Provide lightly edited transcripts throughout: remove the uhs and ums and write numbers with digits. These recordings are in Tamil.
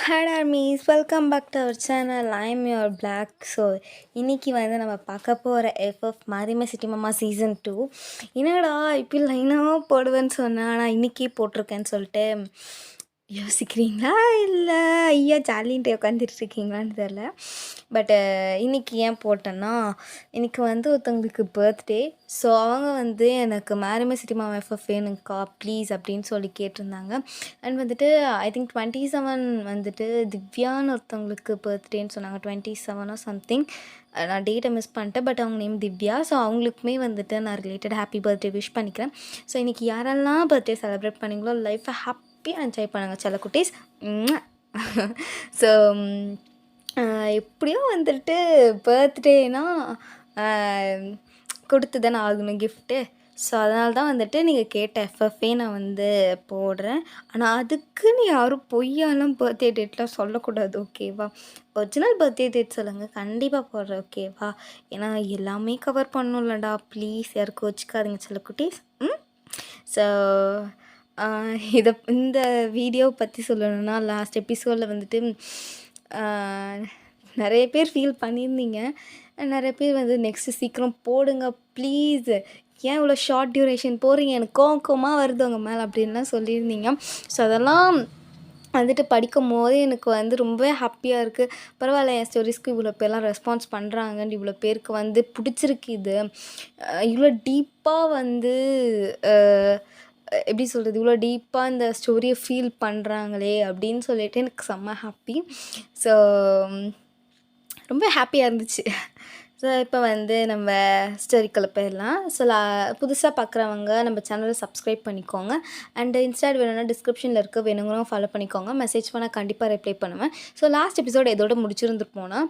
Hi armies, welcome back to our channel. I'm your black. So இன்றைக்கி வந்து நம்ம பார்க்க போகிற எஃப்எஃப் மாரிமே சிட்டி மாமா சீசன் 2. என்னடா இப்போ லைனாக போடுவேன்னு சொன்னேன், ஆனால் இன்றைக்கி போட்டிருக்கேன்னு சொல்லிட்டு யோசிக்கிறீங்களா, இல்லை ஐயா ஜாலின்ட்டு உட்காந்துட்ருக்கீங்களான்னு தெரில. பட்டு இன்றைக்கி ஏன் போட்டேன்னா, இன்றைக்கி வந்து ஒருத்தவங்களுக்கு பர்த்டே. ஸோ அவங்க வந்து எனக்கு மாரிமே சிட்டி மாமா எஃப்எஃப் வேணுங்க்கா ப்ளீஸ் அப்படின்னு சொல்லி கேட்டிருந்தாங்க. அண்ட் வந்துட்டு ஐ திங்க் 27 வந்துட்டு திவ்யான்னு ஒருத்தவங்களுக்கு பர்த்டேன்னு சொன்னாங்க. 27 சம்திங், நான் டேட்டை மிஸ் பண்ணிட்டேன். பட் அவங்க நேம் திவ்யா. ஸோ அவங்களுக்குமே வந்துட்டு நான் ரிலேட்டட் ஹாப்பி பர்த்டே விஷ் பண்ணிக்கிறேன். ஸோ இன்றைக்கி யாரெல்லாம் பர்த்டே செலிப்ரேட் பண்ணிங்களோ லைஃப்பை ஹாப்பியாக என்ஜாய் பண்ணுங்கள் செல்ல குட்டீஸ். ஸோ எப்படியோ வந்துட்டு பர்த்டேனா கொடுத்து தானே ஆகணும் கிஃப்ட்டு. ஸோ அதனால தான் வந்துட்டு நீங்கள் கேட்ட எஃப்எஃப்பே நான் வந்து போடுறேன். ஆனால் அதுக்குன்னு யாரும் பொய்யாலாம் பர்த்டே டேட்லாம் சொல்லக்கூடாது, ஓகேவா? ஒரிஜினல் பர்த்டே டேட் சொல்லுங்கள், கண்டிப்பாக போடுறேன், ஓகேவா? ஏன்னா எல்லாமே கவர் பண்ணணும்லடா, ப்ளீஸ் யாருக்கும் வச்சுக்காதீங்க செல்லக்குட்டீஸ். ஸோ இந்த வீடியோவை பற்றி சொல்லணுன்னா, லாஸ்ட் எபிசோடில் வந்துட்டு நிறைய பேர் ஃபீல் பண்ணியிருந்தீங்க. நிறைய பேர் வந்து நெக்ஸ்ட்டு சீக்கிரம் போடுங்க ப்ளீஸ், ஏன் இவ்வளோ ஷார்ட் டியூரேஷன் போடுறீங்க, எனக்கு கோவமாக வருது உங்கள் மேலே அப்படின்லாம் சொல்லியிருந்தீங்க. ஸோ அதெல்லாம் வந்துட்டு படிக்கும் போதே எனக்கு வந்து ரொம்பவே ஹாப்பியாக இருக்குது. பரவாயில்ல, என் ஸ்டோரிஸ்க்கு இவ்வளோ பேர்லாம் ரெஸ்பான்ஸ் பண்ணுறாங்கன்னு, இவ்வளோ பேருக்கு வந்து பிடிச்சிருக்கு. இது இவ்வளோ டீப்பாக வந்து எப்படி சொல்கிறது, இவ்வளோ டீப்பாக இந்த ஸ்டோரியை ஃபீல் பண்ணுறாங்களே அப்படின்னு சொல்லிட்டு எனக்கு செம்ம ஹாப்பி. ஸோ ரொம்ப ஹாப்பியாக இருந்துச்சு. ஸோ இப்போ வந்து நம்ம ஸ்டோரிக்குள்ளே போயிடலாம். ஸோ புதுசாக பார்க்குறவங்க நம்ம சேனலை சப்ஸ்கிரைப் பண்ணிக்கோங்க. அண்ட் இன்ஸ்டாட் வேணும்னா டிஸ்கிரிப்ஷனில் இருக்க, வேணுங்கிறவங்க ஃபாலோ பண்ணிக்கோங்க. மெசேஜ் பண்ணால் கண்டிப்பாக ரிப்ளை பண்ணுவேன். ஸோ லாஸ்ட் எபிசோடு எதோட முடிச்சிருந்துருப்போனா,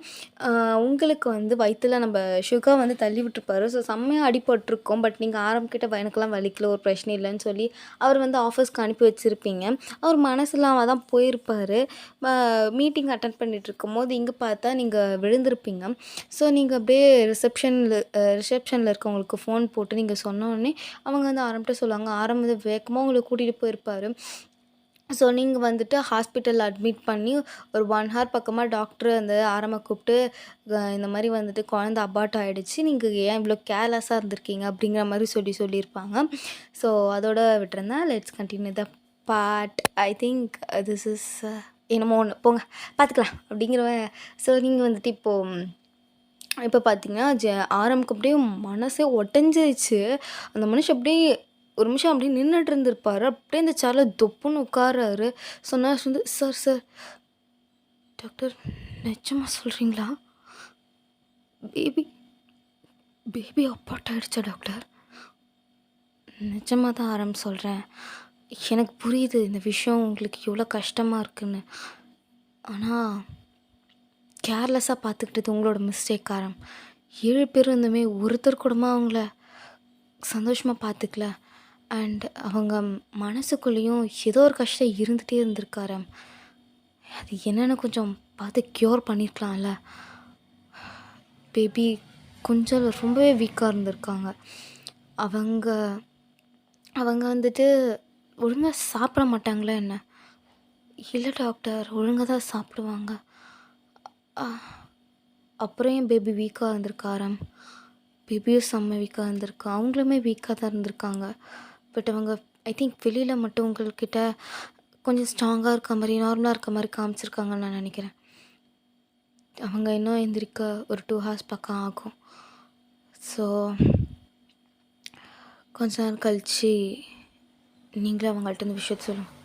உங்களுக்கு வந்து வயிற்றில் நம்ம சுகர் வந்து தள்ளி விட்டுருப்பாரு. ஸோ செம்மையாக அடிபட்டிருக்கோம். பட் நீங்கள் ஆரம்பிக்கிட்ட எனக்கெல்லாம் வலிக்கல, ஒரு பிரச்சனை இல்லைன்னு சொல்லி அவர் வந்து ஆஃபீஸ்க்கு அனுப்பி வச்சுருப்பீங்க. அவர் மனசில்லாமல் தான் போயிருப்பார். மீட்டிங் அட்டன் பண்ணிகிட்டு இருக்கும்போது இங்கே பார்த்தா நீங்கள் விழுந்திருப்பீங்க. ஸோ நீங்கள் அப்படியே ரிசப்ஷனில் இருக்கவங்களுக்கு ஃபோன் போட்டு நீங்கள் சொன்னோடனே அவங்க வந்து ஆரம்பிட்டு சொல்லுவாங்க. வந்து வேகமாக உங்களை கூட்டிகிட்டு போயிருப்பார். ஸோ நீங்கள் வந்துட்டு ஹாஸ்பிட்டலில் அட்மிட் பண்ணி ஒரு 1 ஹவர் பக்கமாக டாக்டர் அந்த கூப்பிட்டு இந்த மாதிரி வந்துட்டு குழந்த அபார்ட் ஆகிடுச்சு, நீங்கள் ஏன் இவ்வளோ கேர்லெஸ்ஸாக இருந்திருக்கீங்க அப்படிங்கிற மாதிரி சொல்லியிருப்பாங்க. ஸோ அதோட விட்டுருந்தேன். Let's continue the part. I think this is என்னமோ ஒன்று, போங்க பார்த்துக்கலாம் அப்படிங்கிற. ஸோ நீங்கள் வந்துட்டு இப்போ பார்த்தீங்கன்னா ஆரம்புக்கு அப்படியே மனசே உடஞ்சிருச்சு. அந்த மனுஷன் அப்படியே ஒரு நிமிஷம் அப்படியே நின்றுட்டு இருந்திருப்பார். அப்படியே அந்த சேரில் தொப்புன்னு உட்காராரு. சொன்னார் வந்து, சார் டாக்டர் நிஜமாக சொல்கிறீங்களா? பேபி பேபி அப்பார்ட் ஆகிடுச்சா டாக்டர்? நிஜமாக தான் சொல்கிறேன். எனக்கு புரியுது இந்த விஷயம் உங்களுக்கு எவ்வளோ கஷ்டமாக இருக்குன்னு. ஆனால் கேர்லெஸ்ஸாக பார்த்துக்கிட்டது உங்களோட மிஸ்டேக். 7 பேர் இருந்துமே ஒருத்தர் கூடமா அவங்கள சந்தோஷமாக பார்த்துக்கல. அண்ட் அவங்க மனசுக்குள்ளேயும் ஏதோ ஒரு கஷ்டம் இருந்துகிட்டே இருந்திருக்காரு. அது என்னென்னு கொஞ்சம் பார்த்து க்யூர் பண்ணியிருக்கலாம்ல. பேபி கொஞ்சம் ரொம்பவே வீக்காக இருந்திருக்காங்க. அவங்க வந்துட்டு ஒழுங்காக சாப்பிட மாட்டாங்களா என்ன? இல்லை டாக்டர், ஒழுங்காக தான் சாப்பிடுவாங்க. அப்புறம் என் பேபி வீக்காக இருந்திருக்காராம். பேபியும் செம்ம வீக்காக இருந்திருக்கு. அவங்களுமே வீக்காக தான் இருந்திருக்காங்க. பட் அவங்க ஐ திங்க் வெளியில் மட்டும் உங்கள்கிட்ட கொஞ்சம் ஸ்ட்ராங்காக இருக்க மாதிரி, நார்மலாக இருக்க மாதிரி காமிச்சிருக்காங்கன்னு நான் நினைக்கிறேன். அவங்க இன்னும் எந்திரிக்க ஒரு 2 ஹவர்ஸ் பக்கம் ஆகும். ஸோ கொஞ்ச நேரம் கழித்து நீங்களே அவங்கள்ட்ட இந்த விஷயத்த சொல்லுங்கள்.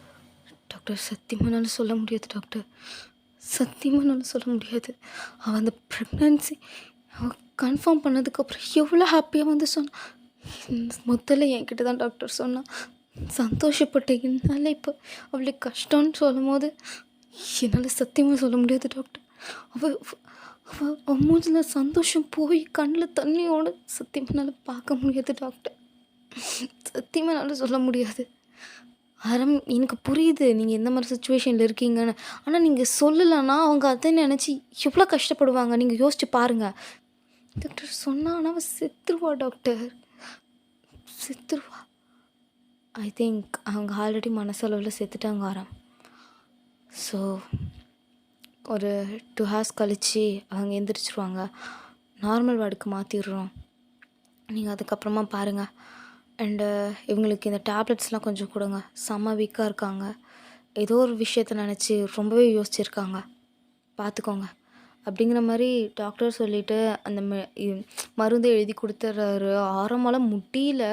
டாக்டர் சத்தியமானாலும் சொல்ல முடியாது டாக்டர், சத்தியமானாலும் சொல்ல முடியாது. அவள் அந்த ப்ரெக்னன்சி கன்ஃபார்ம் பண்ணதுக்கப்புறம் எவ்வளோ ஹாப்பியாக வந்து சொன்னான். முதல்ல என்கிட்ட தான் டாக்டர் சொன்னான். சந்தோஷப்பட்டேன். என்னால் இப்போ அவளுக்கு கஷ்டம்னு சொல்லும் போது என்னால் சத்தியமாக சொல்ல முடியாது டாக்டர். அவள் மூஞ்சில் சந்தோஷம் போய் கண்ணில் தண்ணியோடு சத்தியமானால பார்க்க முடியாது டாக்டர். சத்தியமானால சொல்ல முடியாது. எனக்கு புரியுது நீங்கள் எந்த மாதிரி சுச்சுவேஷனில் இருக்கீங்கன்னு. ஆனால் நீங்கள் சொல்லலைன்னா அவங்க அதை நினச்சி எவ்வளோ கஷ்டப்படுவாங்க. நீங்கள் யோசிச்சு பாருங்கள். டாக்டர் சொன்னான்னா அவள் செத்துருவா டாக்டர், செத்துருவா. ஐ திங்க் அவங்க ஆல்ரெடி மனசளவில் செத்துட்டாங்க. ஸோ ஒரு 2 ஹார்ஸ் கழிச்சு அவங்க எந்திரிச்சுருவாங்க. நார்மல் வார்டுக்கு மாற்றிடுறோம். நீங்கள் அதுக்கப்புறமா பாருங்கள். அண்டு இவங்களுக்கு இந்த டேப்லெட்ஸ்லாம் கொஞ்சம் கொடுங்க. செம்ம வீக்காக இருக்காங்க. ஏதோ ஒரு விஷயத்த நினச்சி ரொம்பவே யோசிச்சிருக்காங்க. பார்த்துக்கோங்க அப்படிங்கிற மாதிரி டாக்டர் சொல்லிவிட்டு அந்த மருந்து எழுதி கொடுத்துட்றாரு. ஆரம்பலாம் முடியல.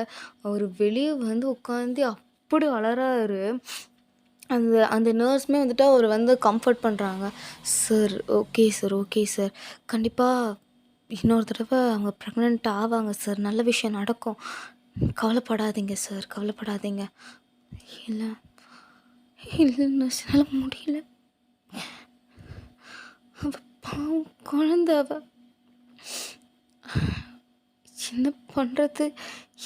அவர் வெளியே வந்து உட்காந்து அப்படி அலறாரு. அந்த அந்த நர்ஸுமே வந்துட்டு அவர் வந்து கம்ஃபர்ட் பண்ணுறாங்க. Sir okay sir, okay sir. கண்டிப்பாக இன்னொரு தடவை அவங்க ப்ரெக்னென்ட் ஆவாங்க சார். நல்ல விஷயம் நடக்கும். கவலைப்படாதீங்க சார், கவலைப்படாதீங்க. இல்லை இல்லை நர்ஸ், என்னால் முடியல. அவள் பாவம் குழந்த, அவள் என்ன பண்ணுறது?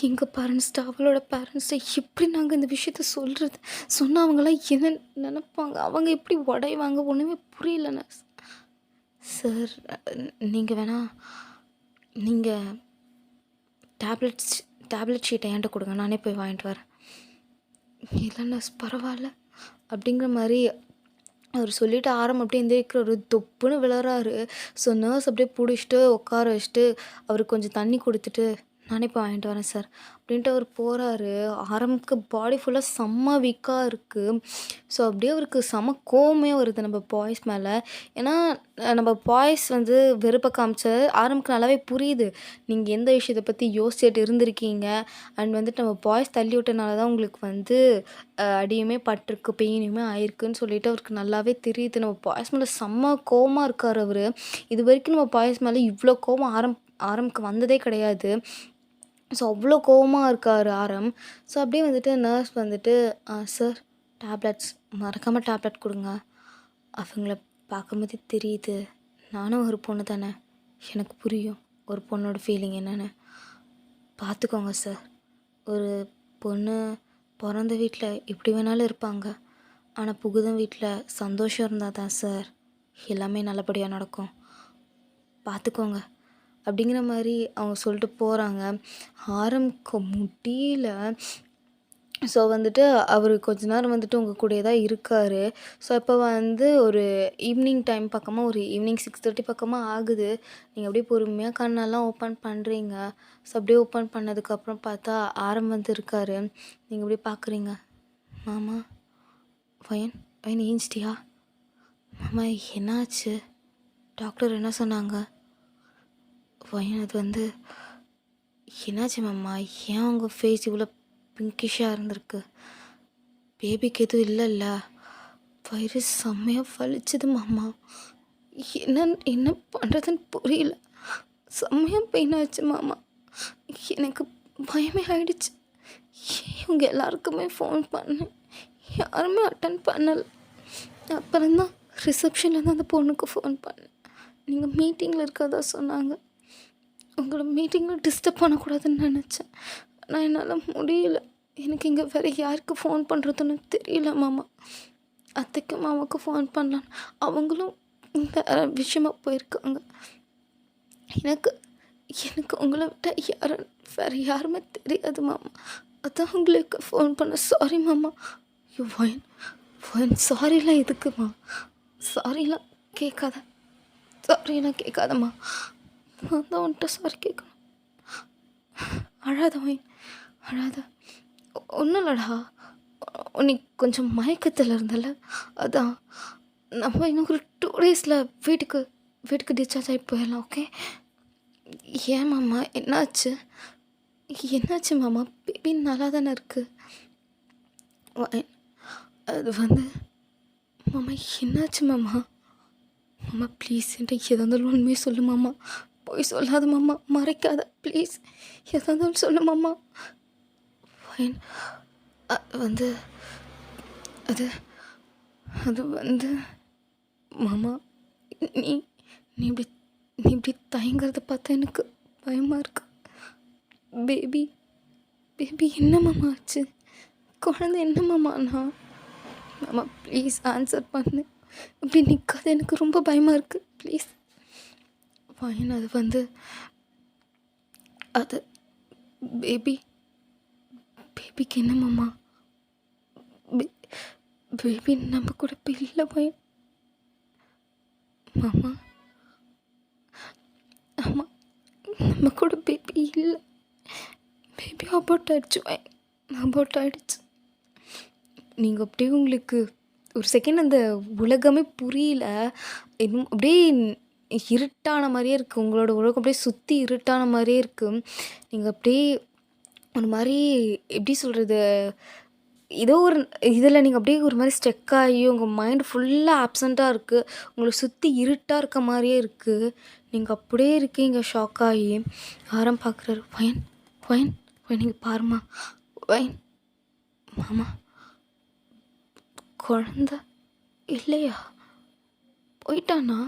எங்கள் பேரண்ட்ஸ்ட்டு அவளோட பேரண்ட்ஸ்ட்டு எப்படி நாங்கள் இந்த விஷயத்த சொல்கிறது? சொன்னால் அவங்களாம் என்ன நினைப்பாங்க? அவங்க எப்படி உடைவாங்க? ஒன்றுமே புரியல நர்ஸ். சார் நீங்கள் வேணா நீங்கள் டேப்லெட் ஷீட்டை என்கிட்ட கொடுங்க, நானே போய் வாங்கிட்டு வரேன். இல்லை நர்ஸ் பரவாயில்ல அப்படிங்கிற மாதிரி அவர் சொல்லிவிட்டு அப்படியே எந்திரிக்கிறாரு. தொப்புன்னு விழறாரு. ஸோ நர்ஸ் அப்படியே பிடிச்சிட்டு உட்கார வச்சுட்டு அவருக்கு கொஞ்சம் தண்ணி கொடுத்துட்டு, நானே இப்போ வாங்கிட்டு வரேன் சார் அப்படின்ட்டு அவர் போகிறாரு. ஆரம்புக்கு பாடி ஃபுல்லாக செம்ம வீக்காக இருக்குது. ஸோ அப்படியே அவருக்கு செம்ம கோவமே வருது நம்ம பாய்ஸ் மேலே. ஏன்னா நம்ம பாய்ஸ் வந்து வெறுப்பை காமிச்ச ஆரம்புக்கு நல்லாவே புரியுது. நீங்கள் எந்த விஷயத்தை பற்றி யோசிச்சுட்டு இருந்திருக்கீங்க. அண்ட் வந்துட்டு நம்ம பாய்ஸ் தள்ளி விட்டனால தான் உங்களுக்கு வந்து அடியுமே பட்டிருக்கு, பெயினுமே ஆயிருக்குன்னு சொல்லிட்டு அவருக்கு நல்லாவே தெரியுது. நம்ம பாய்ஸ் மேலே செம்ம கோவமாக இருக்கார் அவர். இது வரைக்கும் நம்ம பாய்ஸ் மேலே இவ்வளோ கோவம் ஆரம்புக்கு வந்ததே கிடையாது. ஸோ அவ்வளோ கோவமாக இருக்கார் ஆரம். ஸோ அப்படியே வந்துட்டு நர்ஸ் வந்துட்டு, சார் டேப்லெட்ஸ் மறக்காமல் டேப்லெட் கொடுங்க. அவங்கள பார்க்கும்போதே தெரியுது, நானும் ஒரு பொண்ணு தானே, எனக்கு புரியும் ஒரு பொண்ணோட ஃபீலிங் என்னென்னு. பார்த்துக்கோங்க சார். ஒரு பொண்ணு பிறந்த வீட்டில் எப்படி வேணாலும் இருப்பாங்க. ஆனால் புகுதும் வீட்டில் சந்தோஷம் இருந்தால் தான் சார் எல்லாமே நல்லபடியாக நடக்கும். பார்த்துக்கோங்க அப்படிங்கிற மாதிரி அவங்க சொல்லிட்டு போகிறாங்க. ஆரம்பிக்க முடியல. ஸோ வந்துட்டு அவர் கொஞ்ச நேரம் வந்துட்டு உங்கள் கூடயே தான் இருக்கார். ஸோ இப்போ வந்து ஒரு ஈவினிங் டைம் பக்கமாக, ஒரு ஈவினிங் 6:30 பக்கமாக ஆகுது. நீங்கள் அப்படியே பொறுமையாக கண்ணெல்லாம் ஓப்பன் பண்ணுறீங்க. ஸோ அப்படியே ஓப்பன் பண்ணதுக்கப்புறம் பார்த்தா ஆரம் வந்து இருக்கார். நீங்கள் அப்படியே பார்க்குறீங்க. மாமா வயன் வயன் ஏஞ்சிட்டியா? மாமா என்னாச்சு? டாக்டர் என்ன சொன்னாங்க? வயன் அது வந்து என்னாச்சு மாமா? ஏன் உங்கள் ஃபேஸ் இவ்வளோ பிங்கிஷாக இருந்திருக்கு? பேபிக்கு எதுவும் இல்லைல்ல? வயிறு செம்மையாக வலிச்சுது மாமா. என்ன பண்ணுறதுன்னு புரியல. செம்மையாக பெயின் ஆச்சு மாமா. எனக்கு பயமே ஆயிடுச்சு. இவங்க எல்லாருக்குமே ஃபோன் பண்ணேன், யாருமே அட்டன் பண்ணலை. அப்புறம்தான் ரிசப்ஷன்லேருந்து அந்த பொண்ணுக்கு ஃபோன் பண்ணேன். நீங்கள் மீட்டிங்கில் இருக்கதா சொன்னாங்க. உங்களை மீட்டிங்கில் டிஸ்டர்ப் பண்ணக்கூடாதுன்னு நினச்சேன். ஆனால் என்னால் முடியல. எனக்கு இங்கே வேறு யாருக்கு ஃபோன் பண்ணுறதுன்னு தெரியல மாமா. அத்தைக்கு மாமாவுக்கு ஃபோன் பண்ணலான்னு அவங்களும் வேறு விஷயமாக போயிருக்காங்க. எனக்கு எனக்கு உங்களை விட்ட வேறு யாருமே தெரியாது மாமா. அதான் உங்களுக்கு ஃபோன் பண்ண. சாரி மாமா. ஐயோ வயன் சாரிலாம் எதுக்குமா? சாரிலாம் கேட்காத, சாரிலாம் கேட்காதம்மா. நான் தான் உன்கிட்ட சாரி கேட்கணும். அழாத வயன், அழாத. ஒன்றும் இல்லடா, நீ கொஞ்சம் மயக்கத்தில் இருந்தல, அதான். நம்ம இன்னும் ஒரு 2 டேஸில் வீட்டுக்கு டிஸ்சார்ஜ் ஆகி போயிடலாம். ஓகே? ஏன் மாமா என்னாச்சு? என்னாச்சு மாமா? பேபி நல்லா தானே இருக்குது. அது வந்து மாமா என்னாச்சு மாமா? மாமா ப்ளீஸ் என்கிட்ட எதாக இருந்தாலும் உண்மையை சொல்லு மாமா. போய் சொல்லாத மாமா, மறைக்காத ப்ளீஸ். எதாக இருந்தாலும் சொல்லு மாமா. ஃபைன். அது வந்து மாமா, நீ நீ இப்படி தயங்குறத பார்த்தா எனக்கு பயமாக இருக்கு. பேபி என்ன மாமா ஆச்சு? குழந்தை என்ன மாமா? மாமா ப்ளீஸ் ஆன்சர் பண்ணு. இப்படி நிற்காத, எனக்கு ரொம்ப பயமாக இருக்குது ப்ளீஸ். ஃபைன். அது பேபிக்கு என்ன மாமா? பேபி நம்ம கூட இப்போ இல்லை பையன். மாமா, ஆமாம், நம்ம கூட பேபி இல்லை. பேபி அபார்ட் ஆகிடுச்சு. அபார்ட் ஆகிடுச்சு. நீங்கள் அப்படியே உங்களுக்கு ஒரு செகண்ட் அந்த உலகமே புரியல. இன்னும் அப்படியே இருட்டான மாதிரியே இருக்குது. உங்களோட உலகம் அப்படியே சுற்றி இருட்டான மாதிரியே இருக்குது. நீங்கள் அப்படியே ஒரு மாதிரி எப்படி சொல்கிறது, ஏதோ ஒரு இதில் நீங்கள் அப்படியே ஒரு மாதிரி ஸ்டெக் ஆகி உங்கள் மைண்ட் ஃபுல்லாக ஆப்சண்ட்டாக இருக்குது. உங்களை சுற்றி இருட்டாக இருக்க மாதிரியே இருக்குது. நீங்கள் அப்படியே இருக்கீங்க ஷாக் ஆகி. யாரும் பார்க்குறாரு. ஃபைன் ஃபைன் ஃபைன், நீங்கள் பாருமா. ஃபைன் மாமா, குழந்த இல்லையா? போயிட்டானா?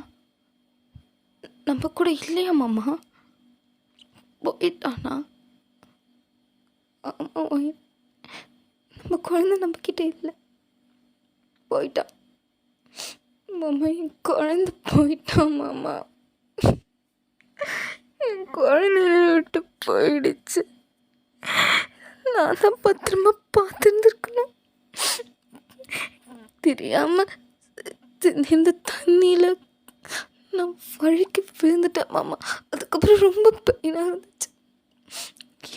நம்ம கூட இல்லையா மாமா? போயிட்டானா? ஆமாம், நம்ம குழந்தை நம்மக்கிட்ட இல்லை, போயிட்டான் மாமா. என் குழந்தை போயிட்டான் மாமா. என் குழந்தைய விட்டு போயிடுச்சு. நான் தான் பத்திரமா பார்த்துருந்துருக்கணும். தெரியாமல் இந்த தண்ணியில் நான் வழுக்கி விழுந்துட்டேன் மாமா. அதுக்கப்புறம் ரொம்ப பெயினாக இருந்துச்சு.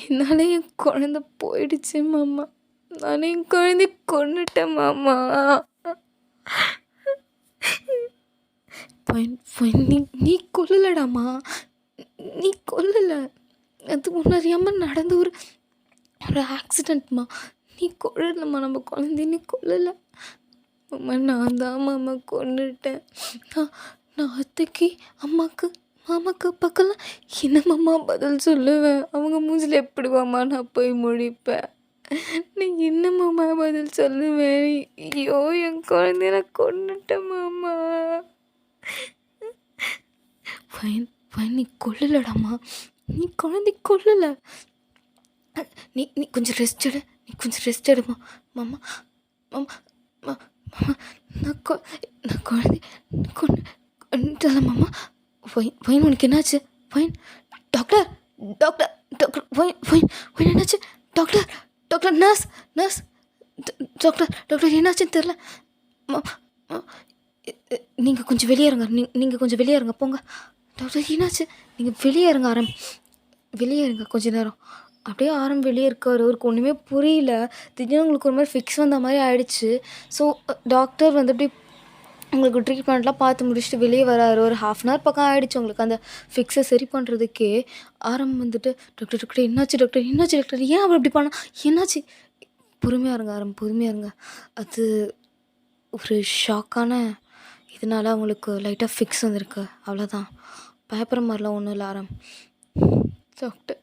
என்னால் என் குழந்தை போயிடுச்சு மாமா. நான் என் குழந்தைய கொன்னுட்டேன் மாமா. நீ கொல்லலடாமா, நீ கொல்லலை. அது முன்னறியாமல் நடந்த ஒரு ஆக்சிடெண்ட்மா. நீ கொல்லலம்மா, நம்ம குழந்தைய நீ கொல்லலை மாமா. நான் தான் மாமா கொன்னுட்டேன். நான் அத்தைக்கு, அம்மாவுக்கு, மாமாக்கு, அப்பாக்கெல்லாம் என்ன மாமா பதில் சொல்லுவேன்? அவங்க மூஞ்சில் எப்படி மாமா நான் போய் முடிப்பேன்? நீ என்ன மாமா பதில் சொல்லுவேன்? ஐயோ, என் குழந்தைய நான் கொன்னுட்டேன் மாமா. ஃபைன் ஃபைன், நீ கொல்லலடாமா, நீ குழந்தை கொல்லலை. நீ நீ கொஞ்சம் ரெஸ்ட் எடு, நீ கொஞ்சம் ரெஸ்ட் எடுமா மாமா. மாமா மாமா, நான் குழந்தை கொண்டுட்டல மாமா. ஃபைன் உனக்கு என்னாச்சு? Fine doctor, doctor, doctor, fine fine fine என்னாச்சு? Doctor, doctor, nurse, nurse, doctor, doctor, என்னாச்சுன்னு தெரில. நீங்கள் கொஞ்சம் வெளியே இருங்க, நீங்கள் கொஞ்சம் வெளியே இருங்க, போங்க. டாக்டர், என்னாச்சு? நீங்கள் வெளியே இருங்க, வெளியே இருங்க கொஞ்ச நேரம். அப்படியே வெளியே இருக்கார். அவருக்கு ஒன்றுமே புரியல. திடீர்னு உங்களுக்கு ஒரு மாதிரி ஃபிக்ஸ் வந்த மாதிரி ஆயிடுச்சு. ஸோ டாக்டர் வந்து அப்படியே உங்களுக்கு ட்ரீட்மெண்ட்லாம் பார்த்து முடிச்சுட்டு வெளியே வராரு. ஒரு 1/2 hour பக்கம் ஆகிடுச்சு உங்களுக்கு அந்த ஃபிக்ஸை சரி பண்ணுறதுக்கே. வந்துட்டு டாக்டர், டாக்டர் என்னாச்சு டாக்டர், என்னாச்சு டாக்டர், ஏன் அவள் இப்படி பண்ணா, என்னாச்சு? பொறுமையாக இருங்க பொறுமையாக இருங்க. அது ஒரு ஷாக்கான இதனால் அவங்களுக்கு லைட்டாக ஃபிக்ஸ் வந்திருக்கு, அவ்வளோதான். பயப்படுற மாதிரிலாம் ஒன்றும் இல்லை டாக்டர்,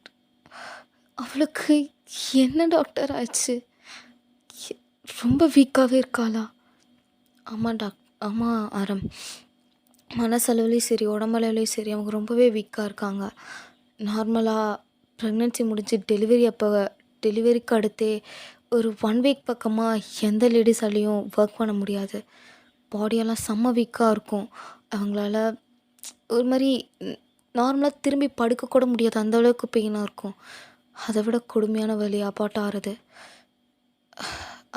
அவளுக்கு என்ன டாக்டர் ஆச்சு? ரொம்ப வீக்காகவே இருக்காளா? ஆமாம் ஆமாம் மனசளவுலேயும் சரி, உடம்பளவுலேயும் சரி, அவங்க ரொம்பவே வீக்காக இருக்காங்க. நார்மலாக ப்ரெக்னென்சி முடிஞ்சு டெலிவரிக்கு அடுத்தே ஒரு 1 week பக்கமாக எந்த லேடிஸாலேயும் ஒர்க் பண்ண முடியாது. பாடியெல்லாம் செம்ம வீக்காக இருக்கும். அவங்களால ஒரு மாதிரி நார்மலாக திரும்பி படுக்கக்கூட முடியாது, அந்தளவுக்கு பெயினாக இருக்கும். அதை விட கொடுமையான வலி அபார்ட் ஆகிறது.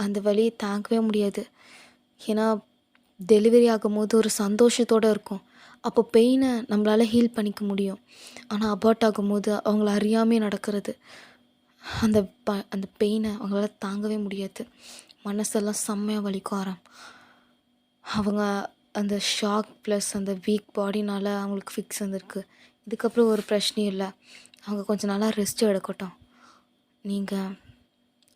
அந்த வலியை தாங்கவே முடியாது. ஏன்னா டெலிவரி ஆகும்போது ஒரு சந்தோஷத்தோடு இருக்கும். அப்போ பெயினை நம்மளால் ஹீல் பண்ணிக்க முடியும். ஆனால் அபார்ட் ஆகும்போது அவங்கள அறியாமே நடக்கிறது. அந்த பெயினை அவங்களால தாங்கவே முடியாது. மனசெல்லாம் செம்மையாக வலிக்கும். அவங்க அந்த ஷாக் ப்ளஸ் அந்த வீக் பாடினால் அவங்களுக்கு ஃபிக்ஸ் வந்திருக்கு. இதுக்கப்புறம் ஒரு பிரச்சனையும் இல்லை. அவங்க கொஞ்சம் நாளாக ரெஸ்ட் எடுக்கட்டும். நீங்கள்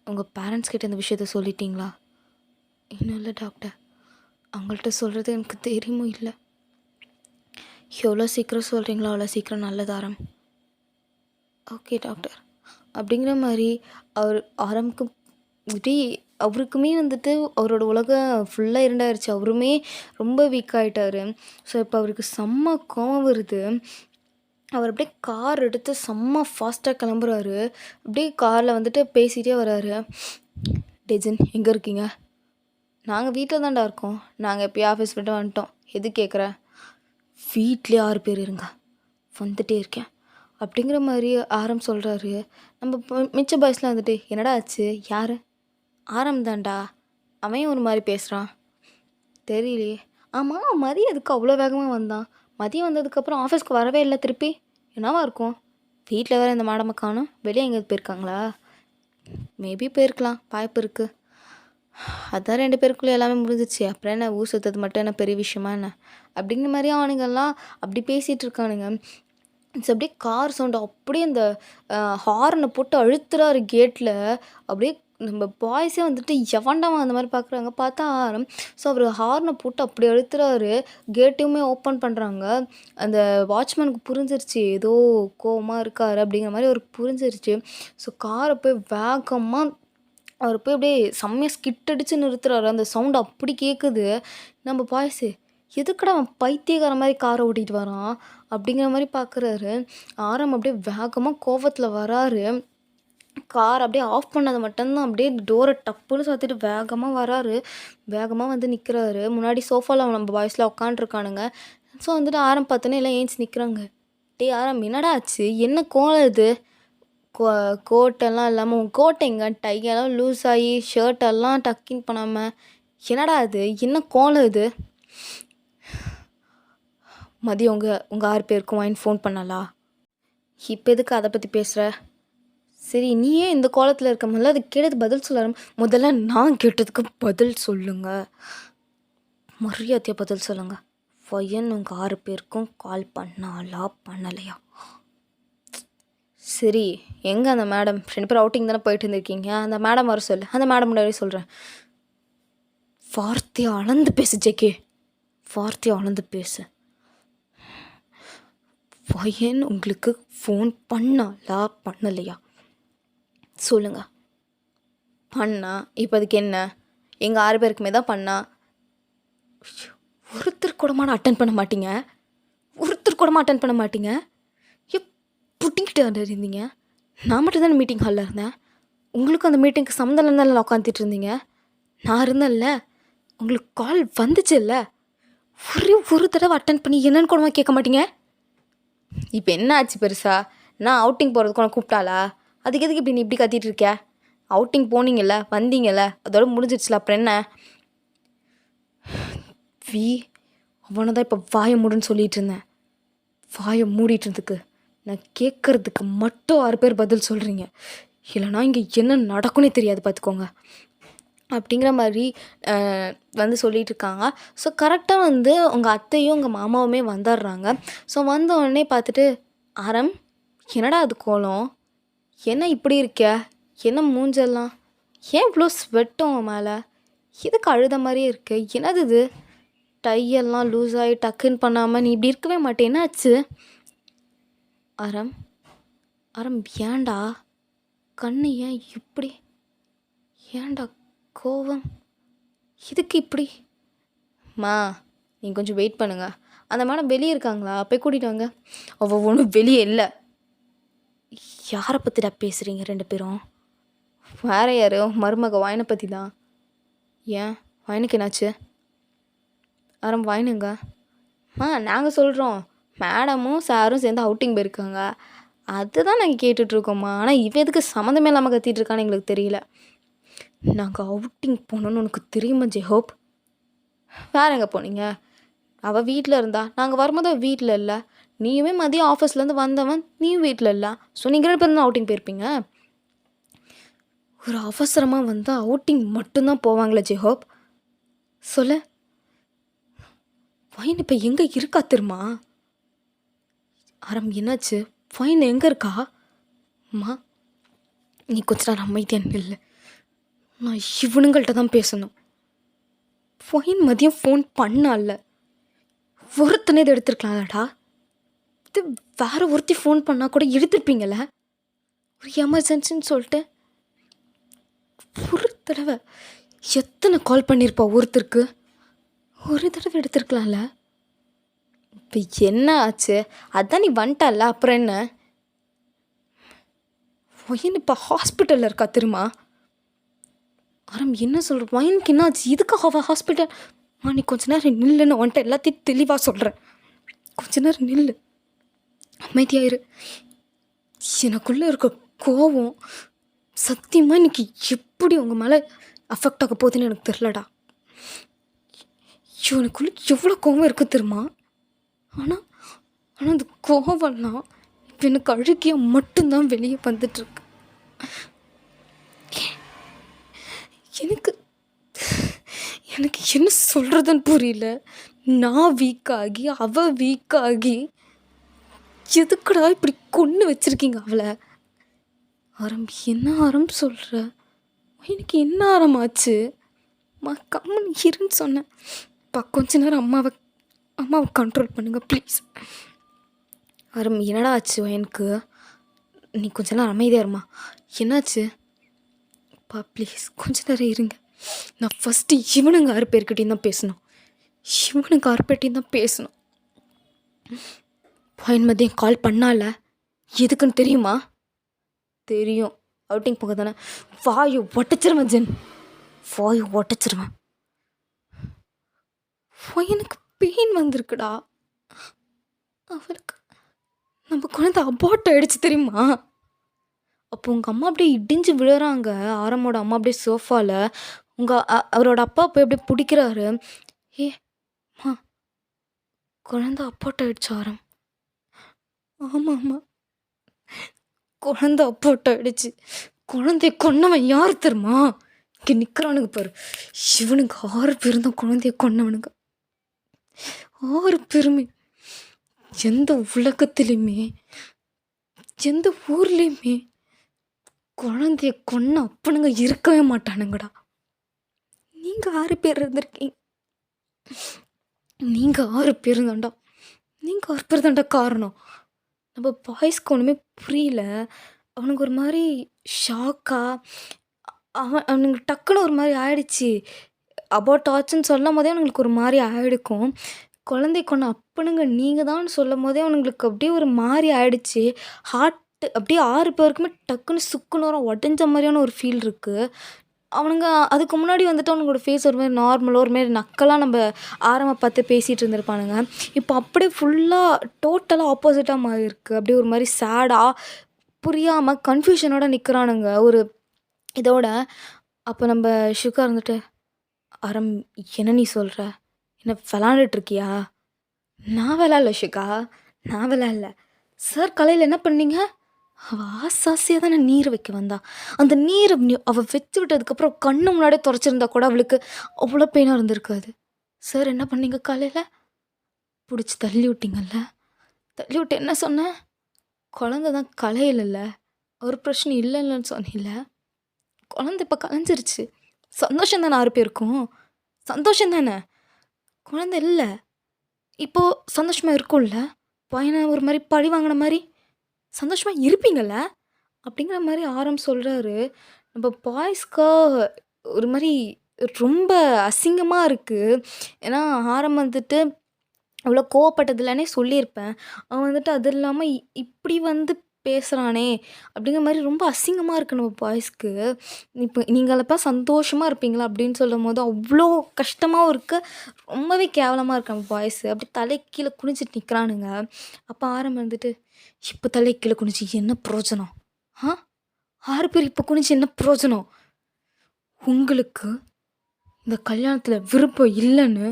உங்கள் பேரண்ட்ஸ் கிட்ட இந்த விஷயத்த சொல்லிட்டீங்களா? இன்னும் இல்லை டாக்டர், அவங்கள்ட்ட சொல்கிறது எனக்கு தெரியுமோ இல்லை. எவ்வளோ சீக்கிரம் சொல்கிறீங்களோ அவ்வளோ சீக்கிரம் நல்லது. Okay doctor. அப்படிங்கிற மாதிரி அவருக்குமே வந்துட்டு அவரோட உலகம் ஃபுல்லாக இருண்டாயிருச்சு. அவருமே ரொம்ப வீக் ஆகிட்டார். ஸோ இப்போ அவருக்கு செம்ம கோவம் வருது. அவர் அப்படியே கார் எடுத்து செம்ம ஃபாஸ்ட்டாக கிளம்புறாரு. அப்படியே காரில் வந்துட்டு பேசிகிட்டே வராரு. டெஜன், எங்கே இருக்கீங்க? நாங்கள் வீட்டில் தான்டா இருக்கோம். நாங்கள் எப்போயும் ஆஃபீஸ் விட்டு வந்துட்டோம். எது கேட்குற? வீட்லேயே 6 பேர் இருங்க, வந்துட்டே இருக்கேன் அப்படிங்கிற மாதிரி சொல்கிறாரு. நம்ம மிச்ச பாய்ஸ்லாம் வந்துட்டு என்னடா ஆச்சு? யார்? தான்டா. அவன் ஒரு மாதிரி பேசுகிறான், தெரியலையே. ஆமாம், மதியம் எதுக்கு அவ்வளோ வேகமாக வந்தான்? மதியம் வந்ததுக்கப்புறம் ஆஃபீஸ்க்கு வரவே இல்லை திருப்பி. என்னவா இருக்கும்? வீட்டில் வேறு இந்த மேடமை காணோம். வெளியே எங்கேயாவது போயிருக்காங்களா? மேபி போயிருக்கலாம், வாய்ப்பு இருக்குது. அதான் 2 பேருக்குள்ளே எல்லாமே முடிஞ்சிச்சு. அப்புறம் என்ன, ஊர் சுற்றுறது மட்டும் என்ன பெரிய விஷயமா என்ன? அப்படிங்கிற மாதிரி அவனுங்கெல்லாம் அப்படி பேசிகிட்டு இருக்கானுங்க. ஸோ அப்படியே கார் சவுண்டு அப்படியே அந்த ஹார்னை போட்டு அழுத்துறாரு கேட்டில். அப்படியே நம்ம பாய்ஸே வந்துட்டு எவன்டாமா அந்த மாதிரி பார்க்குறாங்க. பார்த்தா ஆரம். ஸோ அவர் ஹார்னை போட்டு அப்படி அழுத்துறாரு. கேட்டையுமே ஓப்பன் பண்ணுறாங்க. அந்த வாட்ச்மேனுக்கு புரிஞ்சிருச்சு ஏதோ கோவமாக இருக்காரு அப்படிங்கிற மாதிரி அவருக்கு புரிஞ்சிருச்சு. ஸோ காரை போய் வேகமாக அவர் போய் அப்படியே செம்மையாக ஸ்கிட் அடித்து நிறுத்துறாரு. அந்த சவுண்டு அப்படி கேட்குது. நம்ம பாய்ஸு எதுக்குடா அவன் பைத்தியக்கார மாதிரி காரை ஓட்டிகிட்டு வரான் அப்படிங்கிற மாதிரி பார்க்குறாரு. ஆரம் அப்படியே வேகமாக கோவத்தில் வராரு. கார் அப்படியே ஆஃப் பண்ணது மட்டும்தான் அப்படியே டோரை டப்புன்னு சாத்திட்டு வேகமாக வராரு. வேகமாக வந்து நிற்கிறாரு. முன்னாடி சோஃபாவில் நம்ம பாய்ஸில் உட்காண்ட்ருக்கானுங்க. ஸோ வந்துட்டு ஆரம் பார்த்தோன்னே எல்லாம் ஏஞ்சி நிற்கிறாங்க. டே ஆரம், என்னடா ஆச்சு? என்ன கோலம் இது? கோட்டெல்லாம் இல்லாமல் உன் கோட் எங்கே? டையெல்லாம் லூஸ் ஆகி ஷர்ட்டெல்லாம் டக்கின் பண்ணாமல் என்னடா இது? என்ன கோலம் இது? மதியம் உங்கள் 6 பேருக்கும் வாங்கி ஃபோன் பண்ணலா? இப்போ எதுக்கு அதை பற்றி பேசுகிற? சரி, நீயே இந்த கோலத்தில் இருக்க முதல்ல அது கேட்டது பதில் சொல்ல. முதல்ல நான் கேட்டதுக்கு பதில் சொல்லுங்க. மரியாதையாக பதில் சொல்லுங்க. பையன் உங்கள் 6 பேருக்கும் கால் பண்ணாலா பண்ணலையா? சரி, எங்கே அந்த மேடம்? 2 பேர் அவுட்டிங் தானே போயிட்டு இருந்திருக்கீங்க. அந்த மேடம் வர சொல்லு. அந்த மேடம் முன்னாடி சொல்கிறேன். வார்த்தையை அளந்து பேசு ஜேகே, வார்த்தையை அளந்து பேசு. பையன் உங்களுக்கு ஃபோன் பண்ணாலா பண்ணலையா? சொல்லுங்க. பண்ணா. இப்போ அதுக்கு என்ன? எங்கள் 6 பேருக்குமே தான் பண்ணா. ஒருத்தர் கூடமான அட்டன் பண்ண மாட்டீங்க. ஒருத்தர் கூடமா அட்டன் பண்ண மாட்டீங்க. புட்டிக்கிட்டு இருந்தீங்க. நான் மட்டும் தானே மீட்டிங் ஹாலில் இருந்தேன். உங்களுக்கும் அந்த மீட்டிங்க்கு சம்மந்தம் இருந்தாலும் உட்காந்துட்டு இருந்தீங்க. நான் இருந்தேன்ல. உங்களுக்கு கால் வந்துச்சு இல்லை? ஒரு தடவை அட்டன் பண்ணி என்னன்னு கூடமா கேட்க மாட்டீங்க. இப்போ என்ன ஆச்சு பெருசா? நான் அவுட்டிங் போகிறதுக்கு உனக்கு கூப்பிட்டாளா? அதுக்கு எதுக்கு இப்படி நீ இப்படி கத்திட்டு இருக்க? அவுட்டிங் போனீங்கல்ல, வந்தீங்கல்ல, அதோட முடிஞ்சிடுச்சுல, அப்புறம் என்ன? அவனை தான் இப்போ வாயை மூடுன்னு சொல்லிட்டு இருந்தேன். வாயை மூடிட்டு இருந்துக்கு நான் கேட்குறதுக்கு மட்டும் 6 பேர் பதில் சொல்கிறீங்க. இல்லைனா இங்கே என்ன நடக்கும்னே தெரியாது பார்த்துக்கோங்க அப்படிங்கிற மாதிரி வந்து சொல்லிகிட்டு இருக்காங்க. ஸோ கரெக்டாக வந்து உங்கள் அத்தையும் உங்கள் மாமாவுமே வந்துடுறாங்க. ஸோ வந்த உடனே பார்த்துட்டு, ஆரம், என்னடா அது கோலம்? என்ன இப்படி இருக்க? என்ன மூஞ்செல்லாம்? ஏன் இவ்வளோ ஸ்வெட்டும் மேலே? எதுக்கு அழுத மாதிரியே இருக்கு? என்னது இது? டையெல்லாம் லூஸ் ஆகி டக்குன்னு பண்ணாமல் நீ இப்படி இருக்கவே மாட்டேன். என்னாச்சு? ஆரம், ஆரம், ஏன்டா கண்ணு ஏன் இப்படி? ஏன்டா கோவம்? இதுக்கு இப்படி? மா, நீங்கள் கொஞ்சம் வெயிட் பண்ணுங்க. அந்த மேடம் வெளியே இருக்காங்களா? போய் கூட்டிகிட்டு வாங்க. அவள் ஒன்றும் வெளியே இல்லை. யாரை பற்றிடா பேசுகிறீங்க 2 பேரும்? வேறு யாரோ மருமக வாயினை பற்றி தான். ஏன் வாயினுக்கு என்னாச்சு? ஆரம், வாயினுங்க. நாங்கள் சொல்கிறோம், மேடமும் சாரும் சேர்ந்து அவுட்டிங் போயிருக்காங்க. அதுதான் நாங்கள் கேட்டுட்ருக்கோம்மா. ஆனால் இவன் எதுக்கு சம்மந்தமே இல்லாமல் கத்திட்டு இருக்கான்னு எங்களுக்கு தெரியல. நாங்கள் அவுட்டிங் போனோன்னு உனக்கு தெரியுமா ஜெஹோப்? வேறு எங்கே போனீங்க? அவள் வீட்டில் இருந்தா. நாங்கள் வரும்போது அவள் வீட்டில் இல்லை. நீயுமே மதியம் ஆஃபீஸ்லேருந்து வந்தவன், நீயும் வீட்டில் இல்லை. ஸோ நீங்கள் 2 பேரும் தான் அவுட்டிங் போயிருப்பீங்க. ஒரு அவசரமாக வந்தால் அவுட்டிங் மட்டும்தான் போவாங்களே ஜெஹோப்? சொல்ல. ஃபைன் இப்போ எங்கே இருக்கா தெரியுமா? ஆரம், என்னாச்சு? ஃபைன் எங்கே இருக்கா? அம்மா, நீ கொஞ்ச நேரம் அமைதியாக இல்லை. நான் இவனுங்கள்ட்ட தான் பேசணும். ஃபைன் மதியம் ஃபோன் பண்ணால. ஒருத்தனே இதை எடுத்துருக்கலாம்லடா. இது வேறு ஒருத்தி ஃபோன் பண்ணால் கூட எடுத்துருப்பீங்கள. ஒரு எமர்ஜென்சின்னு சொல்லிட்டு ஒரு தடவை எத்தனை கால் பண்ணியிருப்பா ஒருத்தருக்கு? ஒரு தடவை எடுத்துருக்கலாம்ல. இப்போ என்ன ஆச்சு? அதான் நீ வந்துட்டல்ல, அப்புறம் என்ன? ஒயின் இப்போ ஹாஸ்பிட்டலில் இருக்கா தெரியுமா? ஆரம், என்ன சொல்கிற? ஒயினுக்கு என்ன ஆச்சு? இதுக்கு அவள் ஹாஸ்பிட்டல்? நீ கொஞ்ச நேரம் நில்லுன்னு வந்துட்டு எல்லாத்தையும் தெளிவாக சொல்கிறேன். கொஞ்ச நேரம் நில்லு, அமைதியாயிரு. எனக்குள்ளே இருக்க கோவம் சத்தியமாக இன்னைக்கு எப்படி உங்கள் மேலே அஃபெக்ட் ஆக போகுதுன்னு எனக்கு தெரிலடா. இவனுக்குள்ள எவ்வளோ கோவம் இருக்கு தெரியுமா? ஆனால் ஆனால் அந்த கோவம்லாம் இப்போ எனக்கு அழுகியாக மட்டும்தான் வெளியே வந்துட்டுருக்கு. எனக்கு எனக்கு என்ன சொல்கிறதுன்னு புரியல. நான் வீக்காகி அவள் வீக்காகி எதுக்குடா இப்படி கொன்று வச்சுருக்கீங்க அவளை? ஆரம் என்ன ஆரம் சொல்கிற? எனக்கு என்ன ஆரமாச்சு? கம்முன்னு இருன்னு சொன்னேன். கொஞ்ச நேரம் அம்மாவை கண்ட்ரோல் பண்ணுங்க ப்ளீஸ். ஆரம் என்னடா ஆச்சு எனக்கு? நீ கொஞ்ச நேரம் அமைதியாக இருமா. என்னாச்சு? ப்ளீஸ் கொஞ்ச நேரம் இருங்க. நான் ஃபஸ்ட்டு இவனுங்க 6 பேர்கிட்டையும் தான் பேசணும். மதியம் கால் பண்ணால எதுக்குன்னு தெரியுமா? தெரியும், அவுட்டிங் போக தானே. வாயை ஒட்டச்சிருவேன் ஜென், வாயை ஒட்டச்சிருவேன். எனக்கு பெயின் வந்திருக்குடா. அவளுக்கு நம்ம குழந்தை அபார்ட் ஆகிடுச்சு தெரியுமா? அப்போ உங்கள் அம்மா அப்படியே இடிஞ்சு விழுறாங்க. ஆரமோட அம்மா அப்படியே சோஃபாவில். அவரோட அப்பா போய் அப்படியே பிடிக்கிறாரு. ஏம்மா குழந்தை அப்பாட் ஆகிடுச்சு ஆரம். ஆமாம்மா குழந்தை அப்பாட் ஆகிடுச்சு. குழந்தைய கொன்னவன் யார் தெரியுமா? இங்கே நிற்கிறானுங்க பாரு. இவனுக்கு 6 பேரும் தான் குழந்தைய கொன்னவனுங்க. 6 பேருமே. எந்த உலகத்துலேயுமே எந்த ஊர்லேயுமே குழந்தைய கொன்ன அப்பனுங்க இருக்கவே மாட்டானுங்கடா. நீங்கள் 6 பேர் இருந்திருக்கீங்க. நீங்கள் 6 பேர் தான்டா. நீங்கள் 6 பேர் தான்டா காரணம். நம்ம பாய்ஸ்க்கு ஒன்றுமே புரியல. அவனுக்கு ஒரு மாதிரி ஷாக்காக அவனுக்கு டக்குன்னு ஒரு மாதிரி ஆயிடுச்சு. அபவுட் ஆச்சுன்னு சொல்லும் போதே அவனுங்களுக்கு ஒரு மாதிரி ஆகிடுக்கும். குழந்தை கொண்ட அப்பனுங்க நீங்கள் தான் சொல்லும் போதே அவனுங்களுக்கு அப்படியே ஒரு மாதிரி ஆயிடுச்சு. ஹார்ட் அப்படியே 6 பேருக்குமே டக்குன்னு சுக்குநூறம் உடஞ்ச மாதிரியான ஒரு ஃபீல் இருக்குது. அவனுங்க அதுக்கு முன்னாடி வந்துட்டு அவனுங்களோட ஃபேஸ் ஒரு மாதிரி நார்மலாக ஒரு மாதிரி நக்கலாக நம்ம ஆரம்ப பார்த்து பேசிகிட்டு இருந்திருப்பானுங்க. இப்போ அப்படியே ஃபுல்லாக டோட்டலாக ஆப்போசிட்டாக மாறி இருக்குது. அப்படியே ஒரு மாதிரி சேடாக புரியாமல் கன்ஃபியூஷனோட நிற்கிறானுங்க ஒரு இதோட. அப்போ நம்ம ஷுகா இருந்துட்டு, ஆரம் என்ன நீ சொல்கிற? என்ன விளாண்டுட்ருக்கியா? நான் விளாட்ல ஷுகா, நான் விளாட்ல. சார் காலையில் என்ன பண்ணீங்க? அவள் ஆசாசியாக தானே நீர் வைக்க வந்தா. அந்த நீரை அவள் வச்சு விட்டதுக்கப்புறம் கண்ணு முன்னாடியே துடைச்சிருந்தா கூட அவளுக்கு அவ்வளோ பெயினாக இருந்திருக்காது. சார் என்ன பண்ணீங்க காலையில்? பிடிச்சி தள்ளி விட்டீங்கல்ல. தள்ளி விட்டு என்ன சொன்னேன்? குழந்தை தான் கலையிலல்ல, ஒரு பிரச்சனை இல்லைன்னு சொன்னில்ல. குழந்தை இப்போ கலைஞ்சிருச்சு. சந்தோஷம் தானே 6 பேருக்கும்? சந்தோஷம் தானே? குழந்தை இல்லை இப்போது சந்தோஷமாக இருக்கும்ல. பையனை ஒரு மாதிரி பழி வாங்கின மாதிரி சந்தோஷமாக இருப்பீங்கள்ல அப்படிங்கிற மாதிரி ஆரம் சொல்கிறாரு. நம்ம பாய்ஸ்க்கா ஒரு மாதிரி ரொம்ப அசிங்கமாக இருக்குது. ஏன்னா ஆரம் வந்துட்டு அவ்வளோ கோவப்பட்டதில்லனே சொல்லியிருப்பேன். அவன் வந்துட்டு அது இல்லாமல் இப்படி வந்து பேசுகிறானே அப்படிங்கிற மாதிரி ரொம்ப அசிங்கமாக இருக்குது நம்ம பாய்ஸ்க்கு. இப்போ நீங்களப்பா சந்தோஷமாக இருப்பீங்களா அப்படின்னு சொல்லும் போது அவ்வளோ கஷ்டமாகவும் இருக்குது, ரொம்பவே கேவலமாக இருக்கு நம்ம பாய்ஸு. அப்படி தலை கீழே குனிஞ்சிட்டு நிற்கிறானுங்க. அப்போ ஆரம் வந்துட்டு, இப்போ தலை கீழே குனிஞ்சு என்ன பிரயோஜனம்? 6 பேர் இப்போ குனிஞ்சு என்ன பிரயோஜனம்? உங்களுக்கு இந்த கல்யாணத்தில் விருப்பம் இல்லைன்னு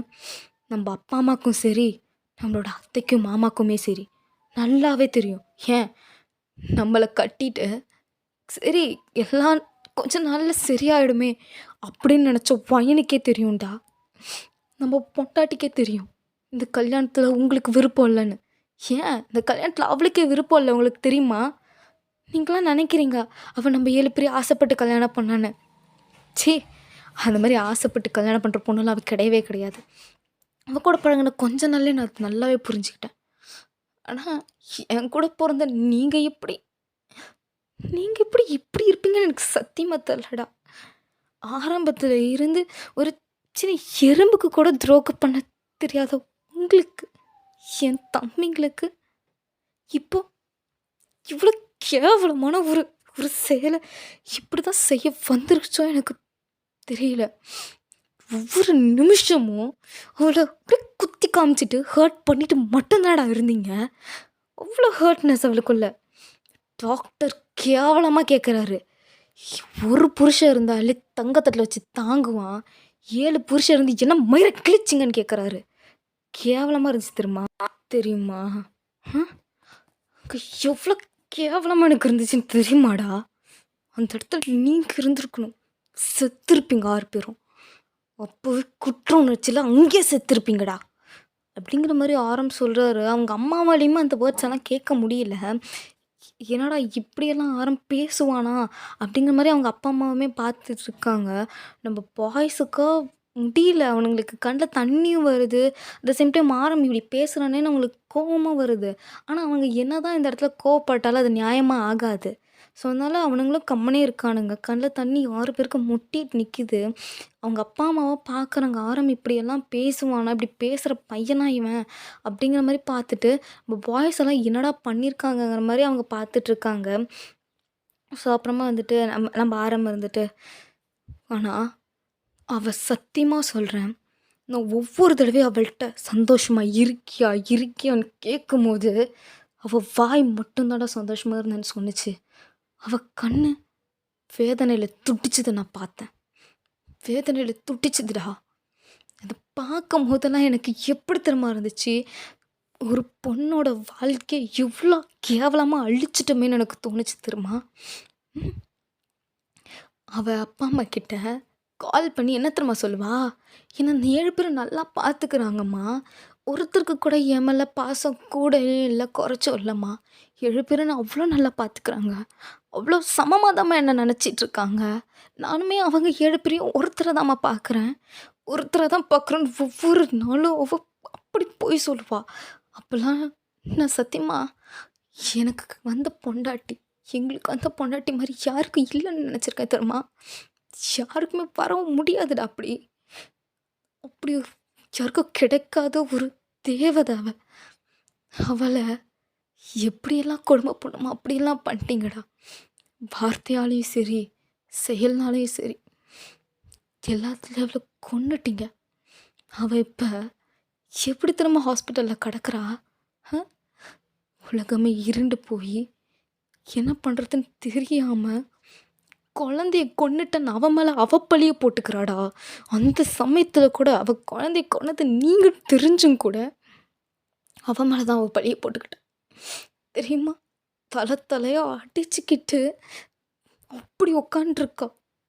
நம்ம அப்பா அம்மாவுக்கும் சரி, நம்மளோட அத்தைக்கும் மாமாக்குமே சரி நல்லாவே தெரியும். ஏன் நம்மளை கட்டிட்டு சரி எல்லாம் கொஞ்ச நாளில் சரியாயிடுமே அப்படின்னு நினச்ச பையனுக்கே தெரியும்டா. நம்ம பொண்டாட்டிக்கே தெரியும் இந்த கல்யாணத்தில் உங்களுக்கு விருப்பம் இல்லைன்னு. ஏன் இந்த கல்யாணத்தில் அவளுக்கே விருப்பம் இல்லை உங்களுக்கு தெரியுமா? நீங்களாம் நினைக்கிறீங்க அவள் நம்ம 7 பேர் ஆசைப்பட்டு கல்யாணம் பண்ணான்னு. சே, அந்த மாதிரி ஆசைப்பட்டு கல்யாணம் பண்ணுற பொண்ணுலாம் அவள் கிடையவே கிடையாது. அவள் கூட பழகின கொஞ்ச நாள்லே நான் நல்லாவே புரிஞ்சுக்கிட்டேன். ஆனால் என் கூட பிறந்த நீங்கள் எப்படி இப்படி இருப்பீங்கன்னு எனக்கு சத்தியமாக தெரியலடா. ஆரம்பத்தில் இருந்து ஒரு சின்ன எறும்புக்கு கூட துரோகம் பண்ண தெரியாத உங்களுக்கு, என் தம்பிங்களுக்கு இப்போ இவ்வளோ கேவலமான ஒரு செயலை இப்படி தான் செய்ய வந்துருச்சோ எனக்கு தெரியல. ஒவ்வொரு நிமிஷமும் அவளை அப்படியே குத்தி காமிச்சிட்டு ஹர்ட் பண்ணிட்டு மட்டும்தான்டா இருந்தீங்க. அவ்வளோ ஹர்ட்னஸ் அவளுக்குள்ள. டாக்டர் கேவலமாக கேட்குறாரு, ஒரு புருஷன் இருந்தாலே தங்கத்தட்டில் வச்சு தாங்குவான், 7 புருஷன் இருந்து என்ன மயிரை கிழிச்சிங்கன்னு கேட்குறாரு. கேவலமா இருந்துச்சு தெரியுமா? தெரியுமா? அ எவ்வளோ கேவலமா எனக்கு இருந்துச்சுன்னு தெரியுமாடா? அந்த இடத்துல நீங்க இருந்திருக்கணும். செத்துருப்பீங்க 6 பேரும். அப்போவே குற்ற உணர்ச்சியில அங்கேயே செத்துருப்பீங்கடா. அப்படிங்கிற மாரி ஆரம் சொல்றாரு. அவங்க அம்மாவாலயுமே அந்த வேர்ட்ஸ் எல்லாம் கேட்க முடியல. என்னடா இப்படியெல்லாம் ஆரம் பேசுவானா? அப்படிங்கிற மாரி அவங்க அப்பா, அம்மாவுமே பார்த்துட்டு இருக்காங்க. நம்ம பாய்ஸுக்கா முடியல. அவனுங்களுக்கு கண்ல தண்ணியும் வருது. அட் த சேம் டைம் ஆரம் இப்படி பேசுறானேன்னு அவங்களுக்கு கோவமும் வருது. ஆனா, அவங்க என்னதான் இந்த இடத்துல கோவப்பட்டாலும் அது நியாயமா ஆகாது. ஸோ, அதனால அவனுங்களும் கம்முனே இருக்கானுங்க. கண்ல தண்ணி 6 பேருக்கு முட்டிட்டு நிக்குது. அவங்க அப்பா, அம்மாவ பார்க்குறாங்க. ஆரம் இப்படியெல்லாம் பேசுவானா? இப்படி பேசுற பையனா இவன்? அப்படிங்கிற மாரி பார்த்துட்டு, நம்ம பாய்ஸ் எல்லாம் என்னடா பண்ணியிருக்காங்கங்கிற மாரி அவங்க பார்த்துட்ருக்காங்க. ஸோ, அப்புறமா வந்துட்டு நம்ம ஆரம் இருந்துட்டு, ஆனா, அவ சத்தியமா சொல்றேன். நான் ஒவ்வொரு தடவையும் அவள்ட்ட சந்தோஷமா இருக்கியா? இருக்கியான்னு கேட்கும்போது, அவ வாய் மட்டும் தான்டா சந்தோஷமா இருந்தேன்னு சொன்னுச்சு. அவ கண்ணு வேதனையில துடிச்சத நான் பார்த்தேன். வேதனையில துடிச்சுதுடா. அத பார்க்கும்போதெல்லாம் எனக்கு எப்படி தெரியுமா இருந்துச்சு? ஒரு பொண்ணோட வாழ்க்கைய இவ்ளோ கேவலமா அழிச்சிட்டோமேன்னு எனக்கு தோணுச்சு தெரியுமா? ம். அவ அப்பா, அம்மா கிட்ட கால் பண்ணி என்ன தெரியுமா சொல்லுவா? என்ன இந்த 7 பேரும் நல்லா பார்த்துக்கிறாங்கம்மா. ஒருத்தருக்கு கூட என் மேல பாசம் கூடவே இல்ல, குறைச்சும் இல்லம்மா. 7 பேரும் என்ன அவ்ளோ நல்லா பார்த்துக்கிறாங்க. அவ்ளோ சமமா தாம்மா என்ன நெனச்சிட்ருக்காங்க. நானுமே அவங்க 7 பேரையும் ஒருத்தர தாம்மா பார்க்குறேன். ஒருத்தர தான் பார்க்குறேன்னு ஒவ்வொரு நாளும் அவ அப்படி பொய் சொல்லுவா. அப்பலாம் நான் சத்தியமா எனக்கு வந்த பொண்டாட்டி, எங்களுக்கு வந்த பொண்டாட்டி மாரி யாருக்கும் இல்லன்னு நெனச்சிருக்கேன் தெரியுமா? யாருக்குமே வரவும் முடியாதுடா அப்படி. அப்படி யாருக்கும் கிடைக்காத ஒரு தேவதை அவ. அவள எப்படியெல்லாம் கொடுமை பண்ணுமோ அப்படியெல்லாம் பண்ணிட்டீங்கடா. வார்த்தையாலயும் சரி, செயல்னாலயும் சரி, எல்லாத்துலயும் அவள கொன்னுட்டீங்க. அவ இப்ப எப்படி தெரியுமா ஹாஸ்பிட்டல்ல கிடக்குறா? அ உலகமே இருண்டு போயி, என்ன பண்றதுன்னு தெரியாம, குழந்தைய கொன்னுட்டேன்னு அவ மேல அவ பழிய போட்டுக்கிறாடா. அந்த சமயத்துல கூட அவ குழந்தைய கொன்னது நீங்க தெரிஞ்சும் கூட, அவ மேல தான் அவ பழிய போட்டுக்கிட்டா. தெரியுமா? தல தலையா அடிச்சுக்கிட்டு அப்படி உட்காண்ட்ருக்கா.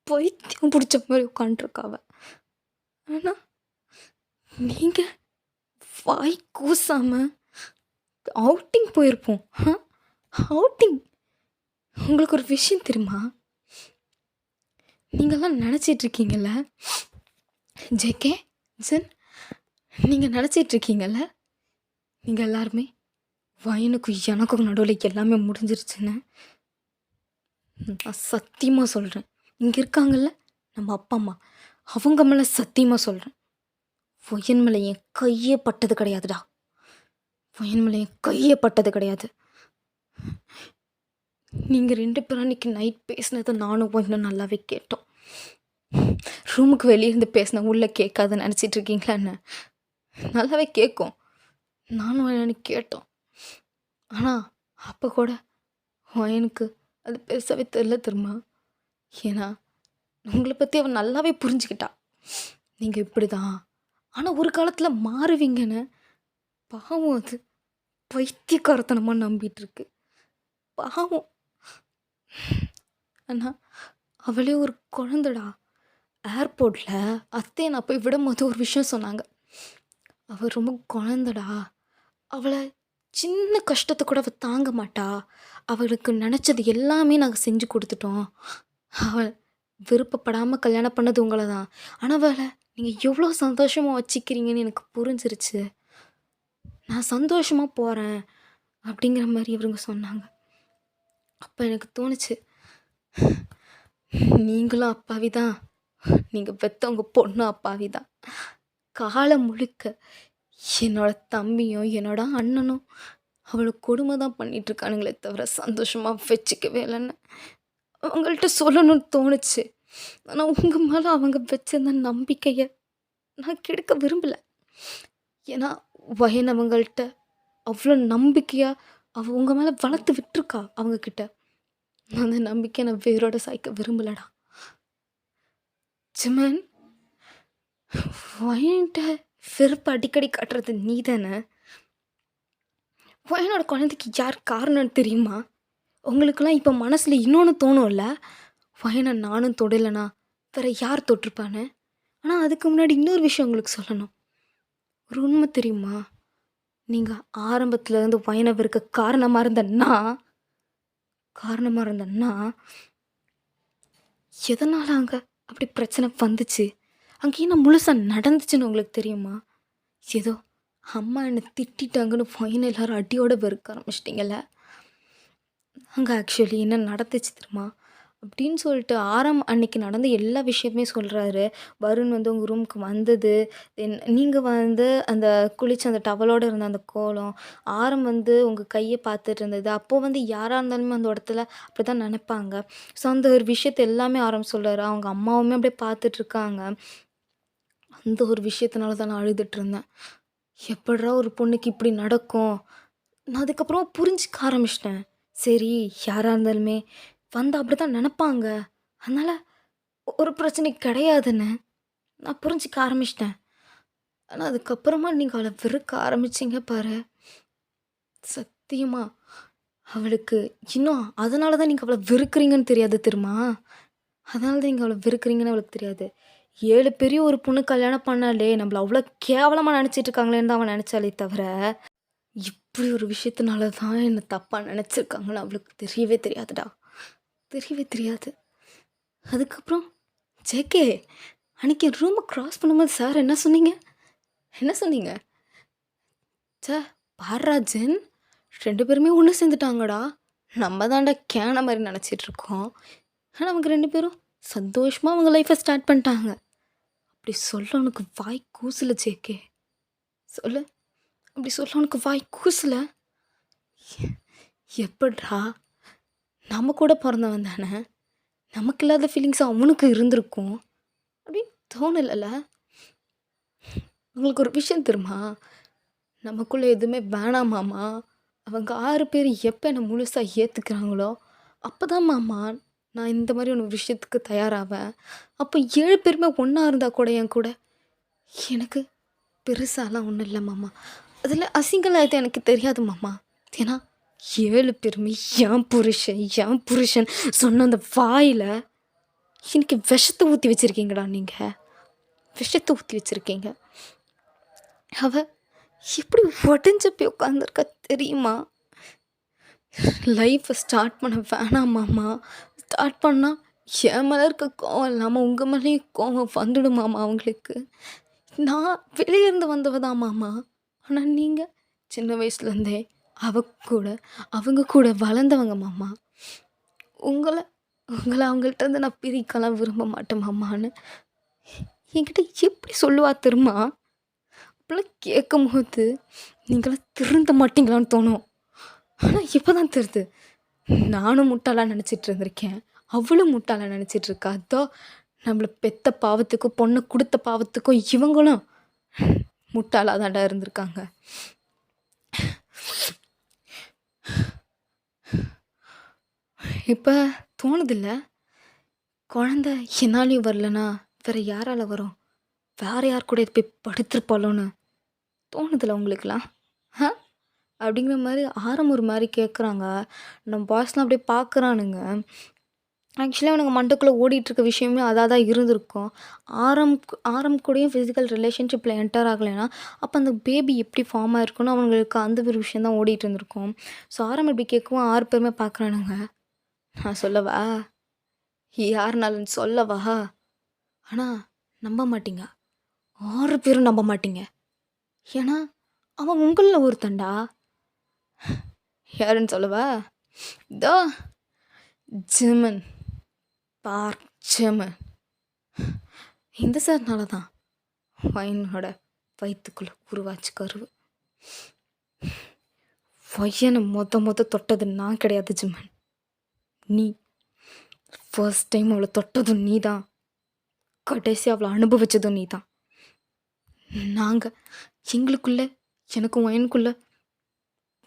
பைத்தியம் புடிச்ச மாரி உட்காண்ட்ருக்கா அவ. ஆனா, நீங்க வாய் கூசாம அவுட்டிங் போயிருப்போம். அவுட்டிங். உங்களுக்கு ஒரு விஷயம் தெரியுமா? நீங்கலாம் நெனச்சிட்ருக்கீங்கல்ல, ஜேகே, ஜென், நீங்க நெனச்சிட்ருக்கீங்கல்ல, நீங்க எல்லாருமே வயனுக்கும் எனக்கும் நடுவுல எல்லாமே முடிஞ்சிருச்சுன்னு. நான் சத்தியமா சொல்றேன். இங்க இருக்காங்கல்ல, நம்ம அப்பா, அம்மா. அவங்க மேல சத்தியமா சொல்றேன். வயன் மேல என் கையே பட்டது கிடையாதுடா. வயன் மேல என் கையே பட்டது கிடையாது. நீங்க 2 பேரும் அன்னைக்கு நைட் பேசினத நானும் வயனும் நல்லாவே கேட்டோம். ரூமுக்கு வெளிய இருந்து பேசினா உள்ள கேட்காதுன்னு நெனச்சிட்டு இருக்கீங்களா என்ன? நல்லாவே கேட்கும். நானும் வயனும் கேட்டோம். ஆனா, அப்ப கூட வயனுக்கு அது பெருசாவே தெரியல தெரியுமா? ஏன்னா, உங்கள பத்தி அவ நல்லாவே புரிஞ்சுக்கிட்டா. நீங்க இப்படிதான். ஆனா, ஒரு காலத்துல மாறுவீங்கன்னு பாவம் அது பைத்தியக்காரத்தனமா நம்பிட்டுருக்கு. பாவம். ஆனா, அவளே ஒரு குழந்தடா. ஏர்போர்ட்ல அத்தைய நான் போய் விடும்போது ஒரு விஷயம் சொன்னாங்க. அவ ரொம்ப குழந்தடா. அவள சின்ன கஷ்டத்த கூட அவ தாங்க மாட்டா. அவளுக்கு நெனச்சது எல்லாமே நாங்க செஞ்சு குடுத்துட்டோம். அவ விருப்பப்படாம கல்யாணம் பண்ணது உங்கள தான். ஆனா, அவள நீங்க எவ்ளோ சந்தோஷமா வச்சுக்கிறீங்கன்னு எனக்கு புரிஞ்சிருச்சு. நான் சந்தோஷமா போறேன். அப்படிங்கிற மாரி இவங்க சொன்னாங்க. அப்ப எனக்கு தோணுச்சு, நீங்களும் அப்பாவி தான். நீங்க பெத்தவங்க பொண்ணும் அப்பாவி தான். காலம் முழுக்க என்னோட தம்பியும், என்னோட அண்ணனும் அவள கொடுமை தான் பண்ணிட்டுருக்கானுங்களே தவிர, சந்தோஷமா வச்சுக்கவே இல்லன்னு அவங்கள்ட்ட சொல்லணும்னு தோணுச்சு. ஆனா, உங்க மேல அவங்க வச்சிருந்த நம்பிக்கைய நான் கெடுக்க விரும்பல. ஏன்னா, வயன் அவங்கள்ட்ட அவ்ளோ நம்பிக்கையா அவ உங்க மேல வளர்த்து விட்டுருக்கா அவங்க கிட்ட. அந்த நம்பிக்கைய நான் வேரோட சாய்க்க விரும்பலடா. ஜிமன், ஒயின்ட்ட வெறுப்பு அடிக்கடி காட்டுறது நீ தானே. ஒயனோட குழந்தைக்கு யார் காரணம்னு தெரியுமா? உங்களுக்கெல்லாம் இப்போ மனசில் இன்னொன்று தோணும்ல, ஒயனை நானும் தொடலைனா வேற யார் தொட்டிருப்பான்னு. ஆனால் அதுக்கு முன்னாடி இன்னொரு விஷயம் உங்களுக்கு சொல்லணும். ஒரு உண்மை தெரியுமா? நீங்கள் ஆரம்பத்துலேருந்து ஒயனை வெறுக்க காரணமாக இருந்தேன்னா எதனால் அங்கே அப்படி பிரச்சனை வந்துச்சு, அங்கே என்ன முழுசாக நடந்துச்சுன்னு உங்களுக்கு தெரியுமா? ஏதோ அம்மா என்னை திட்டாங்கன்னு ஒயனை எல்லாரும் அடியோட வெறுக்க ஆரம்பிச்சிட்டிங்கல்ல. அங்கே ஆக்சுவலி என்ன நடந்துச்சு தெரியுமா அப்படின்னு சொல்லிட்டு அன்னைக்கு நடந்த எல்லா விஷயமே சொல்கிறாரு. வருண் வந்து உங்கள் ரூமுக்கு வந்தது, நீங்கள் வந்து அந்த குளிச்ச அந்த டவலோடு இருந்த அந்த கோலம், வந்து உங்கள் கையை பார்த்துட்டு இருந்தது. அப்போது வந்து யாராக இருந்தாலுமே அந்த இடத்துல அப்படி தான் நினைப்பாங்க. ஸோ அந்த ஒரு விஷயத்த எல்லாமே சொல்கிறாரு. அவங்க அம்மாவுமே அப்படியே பார்த்துட்ருக்காங்க. அந்த ஒரு விஷயத்தினால தான் நான் அழுதுட்டு இருந்தேன். எப்படிரா ஒரு பொண்ணுக்கு இப்படி நடக்கும். நான் அதுக்கப்புறம் புரிஞ்சுக்க ஆரம்பிச்சிட்டேன். சரி, யாராக இருந்தாலுமே வந்து அப்படி தான் நினப்பாங்க, அதனால் ஒரு பிரச்சனை கிடையாதுன்னு நான் புரிஞ்சிக்க ஆரம்பிச்சிட்டேன். ஆனால் அதுக்கப்புறமா நீங்கள் அவளை வெறுக்க ஆரம்பிச்சிங்க பாரு, சத்தியமாக அவளுக்கு இன்னும் அதனால தான் நீங்கள் அவளை வெறுக்கிறீங்கன்னு தெரியாது தெரியுமா? அதனால தான் நீங்கள் அவளை வெறுக்கிறீங்கன்னு அவளுக்கு தெரியாது. 7 பெரிய ஒரு பொண்ணு கல்யாணம் பண்ணாலே நம்மளை அவ்வளோ கேவலமாக நினச்சிட்டு இருக்காங்களேன்னு தான் அவன் நினச்சாலே தவிர, இப்படி ஒரு விஷயத்தினால தான் என்னை தப்பாக நினச்சிருக்காங்கன்னு அவளுக்கு தெரியவே தெரியாதுடா, தெரியவே தெரியாது. அதுக்கப்புறம் ஜேகே, அன்றைக்கி என் ரூமை க்ராஸ் பண்ணும்போது சார் என்ன சொன்னீங்க? பாராஜன் 2 பேருமே ஒன்று சேர்ந்துட்டாங்கடா. நம்ம தாண்டா கேன மாதிரி நினச்சிட்ருக்கோம். ஆனால் அவங்க 2 பேரும் சந்தோஷமாக அவங்க லைஃப்பை ஸ்டார்ட் பண்ணிட்டாங்க. அப்படி சொல்ல உனக்கு வாய் கூசல ஜேகே? சொல்லு, அப்படி சொல்ல உனக்கு வாய் கூசல? எப்படிரா, நம்ம கூட பிறந்தவன் தானே, நமக்கு இல்லாத ஃபீலிங்ஸ் அவனுக்கு இருந்திருக்கும் அப்படின்னு தோணலைல்ல? உங்களுக்கு ஒரு விஷயம் தெரியுமா? நமக்குள்ளே எதுவுமே வேணாமாம்மா. அவங்க 6 பேர் எப்போ என்னை முழுசாக ஏற்றுக்கிறாங்களோ அப்போ தான் மாமா நான் இந்த மாதிரி ஒரு விஷயத்துக்கு தயாராவேன். அப்போ 7 பேருமே ஒன்றா இருந்தால் கூட என் கூட எனக்கு பெருசாலாம் ஒன்றும் இல்லை மாமா. அதில் அசிங்கலாயத்தை எனக்கு தெரியாது மாமா. ஏன்னா 7 பேருமே என் புருஷன் சொன்ன அந்த வாயில் எனக்கு விஷத்தை ஊற்றி வச்சுருக்கீங்கடா. நீங்கள் விஷத்தை ஊற்றி வச்சுருக்கீங்க. அவள் எப்படி உடஞ்ச போய் உட்காந்துருக்கா தெரியுமா? லைஃப்பை ஸ்டார்ட் பண்ண வேணாமாம்மா. ஸ்டார்ட் பண்ணால் என் மேலே இருக்க கோவம் இல்லாமல் உங்கள் மேலேயும் கோவம் வந்துடுமாம்மா அவங்களுக்கு. நான் வெளியே இருந்து வந்தவ தான் மாமா. ஆனால் நீங்கள் சின்ன வயசுலேருந்தே அவங்க கூட வளர்ந்தவங்க மாமா. உங்களை அவங்கள்ட்ட இருந்து நான் பிரிக்கலாம் விரும்ப மாட்டேன் மாமான்னு என்கிட்ட எப்படி சொல்லுவா தெரியுமா? அப்போல்லாம் கேட்கும் போது நீங்களாம் திருந்த மாட்டீங்களான்னு தோணும். ஆனால் இப்போ தான் தெரியுது, நானும் முட்டாளாக நினச்சிட்டு இருந்திருக்கேன், அவளும் முட்டாளாக நினச்சிட்டு இருக்கா. அதோ நம்மளை பெத்த பாவத்துக்கும் பொண்ணை கொடுத்த பாவத்துக்கும் இவங்களும் முட்டாளாக தாண்டா இருந்திருக்காங்க. இப்போ தோணுதில்ல, குழந்த என்னாலையும் வரலனா வேற யாரால வரும்? வேற யார் கூட போய் படுத்துருப்பாளோன்னு தோணுதில்ல உங்களுக்குலாம்? அப்படிங்கிற மாதிரி ஒரு மாதிரி கேட்குறாங்க. நம்ம பாய்ஸ்லாம் அப்படியே பார்க்குறானுங்க. ஆக்சுவலி அவனுங்க மண்டைக்குள்ளே ஓடிட்டுருக்க விஷயமே அதாக தான் இருந்திருக்கும். கூடயும் ஃபிசிக்கல் ரிலேஷன்ஷிப்பில் என்டர் ஆகலைன்னா அப்போ அந்த பேபி எப்படி ஃபார்ம் ஆகிருக்குன்னு அவங்களுக்கு அந்த ஒரு விஷயம் தான் ஓடிட்டு இருந்திருக்கும். ஸோ இப்படி கேட்கவும் 6 பேருமே பார்க்குறானுங்க. நான் சொல்லவா? யாருனாலும் சொல்லவா? ஆனால் நம்ப மாட்டீங்க, 6 பேரும் நம்ப மாட்டீங்க. ஏன்னா அவன் உங்களில் ஒருத்தன்டா. யாருன்னு சொல்லவா? இதோ ஜெர்மன் பார்க் ஜெர்மன். இந்த சார்னால தான் பையனோட வயிற்றுக்குள்ளே உருவாச்சு கருவு. பையனை மொத்த தொட்டது நான் கிடையாது ஜெர்மன், நீ. ஃபர்ஸ்ட் டைம் அவளை தொட்டதும் நீ தான், கடைசி அவளை அனுபவிச்சதும் நீ தான். நாங்கள் எங்களுக்குள்ள, எனக்கும் வயனுக்குள்ள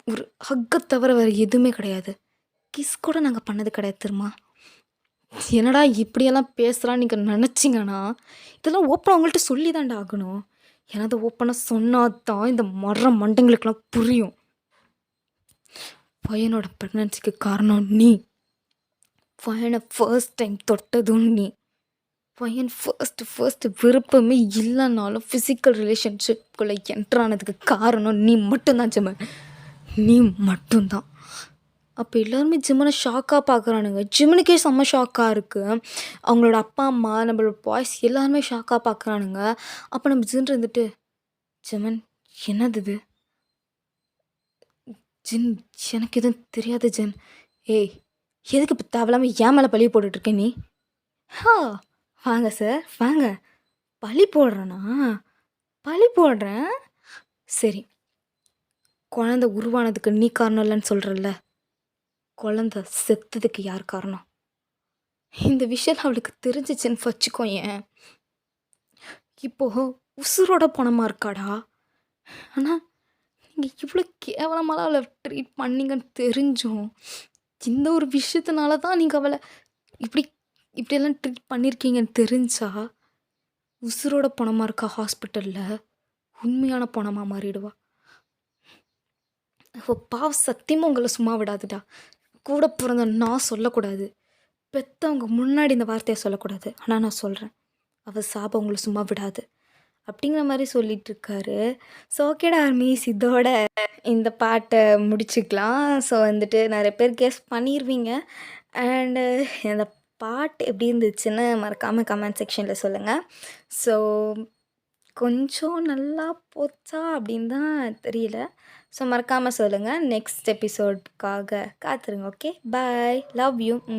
ஒரு ஹக்கை தவிர வேறு எதுவுமே கிடையாது. கிஸ் கூட நாங்கள் பண்ணது கிடையாது தெரியுமா? என்னடா இப்படியெல்லாம் பேசுகிறான்னு நீங்கள் நினச்சிங்கன்னா இதெல்லாம் ஓப்பனாக அவங்கள்ட்ட சொல்லி தான்டா ஆகணும். ஏன்னா அதை ஓப்பனாக சொன்னா தான் இந்த மண்டைங்களுக்கெல்லாம் புரியும். பையனோட ப்ரெக்னன்சிக்கு காரணம் நீ. பையனை ஃபர்ஸ்ட் டைம் தொட்டதும் நீ. பையன் ஃபர்ஸ்ட் விருப்பமே இல்லைனாலும் ஃபிசிக்கல் ரிலேஷன்ஷிப்குள்ளே என்டர் ஆனதுக்கு காரணம் நீ மட்டும்தான் ஜிமன். நீ மட்டும்தான். அப்போ எல்லாருமே ஜிமனை ஷாக்காக பார்க்குறானுங்க. ஜிமனுக்கே செம்ம ஷாக்காக இருக்குது. அவங்களோட அப்பா அம்மா நம்மளோட பாய்ஸ் எல்லாருமே ஷாக்காக பார்க்குறானுங்க. அப்போ நம்ம ஜின் இருந்துட்டு ஜிமன் என்னது இது? ஜின் எனக்கு எதுவும் தெரியாது ஜின். ஏய் எதுக்கு இப்போ தேவையில்லாமல் ஏன் மேலே பழி போட்டுட்ருக்க நீ? ஹா வாங்க சார் வாங்க. பழி போடுறேனா? பழி போடுறேன். சரி, குழந்தை உருவானதுக்கு நீ காரணம் இல்லைன்னு சொல்கிறல்ல, குழந்தை செத்ததுக்கு யார் காரணம்? இந்த விஷயம் அவளுக்கு தெரிஞ்சிச்சுன்னு வச்சுக்கோ. ஏன் இப்போ உசுரோட பணமாக இருக்காடா. ஆனால் நீங்கள் இவ்வளோ கேவலமாக அவளை ட்ரீட் பண்ணீங்கன்னு தெரிஞ்சும் இந்த ஒரு விஷயத்தினால தான் நீங்கள் அவளை இப்படியெல்லாம் ட்ரீட் பண்ணியிருக்கீங்கன்னு தெரிஞ்சா உசுரோட பணமாக இருக்கா ஹாஸ்பிட்டலில் உண்மையான பணமாக மாறிடுவா. பாவ சத்தியமாக உங்களை சும்மா விடாதுடா. கூட பிறந்த நான் சொல்லக்கூடாது, பெற்றவங்க முன்னாடி இந்த வார்த்தையை சொல்லக்கூடாது. ஆனால் நான் சொல்கிறேன், அவள் சாபம் உங்களை சும்மா விடாது அப்படிங்கிற மாதிரி சொல்லிட்டு இருக்காரு. ஸோ ஓகேடா ஆர்மிஸ், இதோட இந்த பாட்டை முடிச்சுக்கலாம். ஸோ வந்துட்டு நிறைய பேர் கெஸ் பண்ணிடுவீங்க. அண்டு இந்த பாட்டு எப்படி இருந்துச்சுன்னு மறக்காமல் கமெண்ட் செக்ஷனில் சொல்லுங்கள். ஸோ கொஞ்சம் நல்லா போச்சா அப்படின்னு தான் தெரியல. ஸோ மறக்காமல் சொல்லுங்கள். நெக்ஸ்ட் எபிசோட்காக காத்துருங்க. Okay, bye, love you.